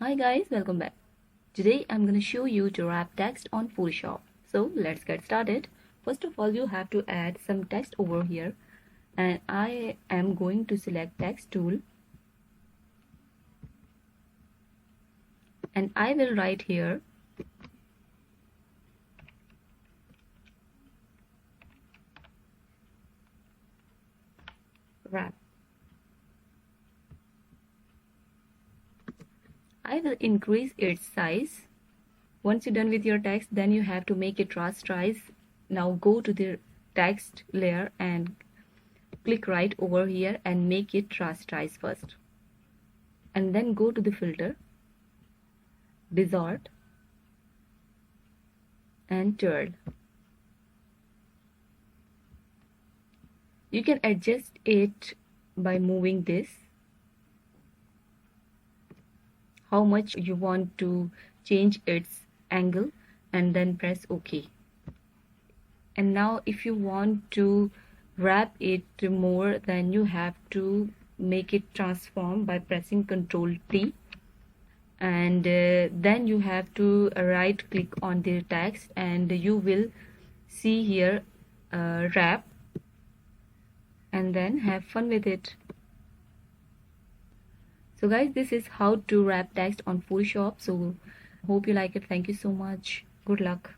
Hi guys, welcome back. Today I'm going to show you to wrap text on Photoshop. So let's get started. First of all, you have to add some text over here, and I am going to select text tool, and I will write here wrap. I will increase its size. Once you're done with your text, then you have to make it rasterize. Now go to the text layer and click right over here and make it rasterize first. And then go to the filter, distort, and turn. You can adjust it by moving this, how much you want to change its angle, and then press OK. And now if you want to wrap it more, then you have to make it transform by pressing Ctrl T, and then you have to right click on the text and you will see here wrap, and then have fun with it. So guys, this is how to wrap text on Photoshop. So hope you like it. Thank you so much. Good luck.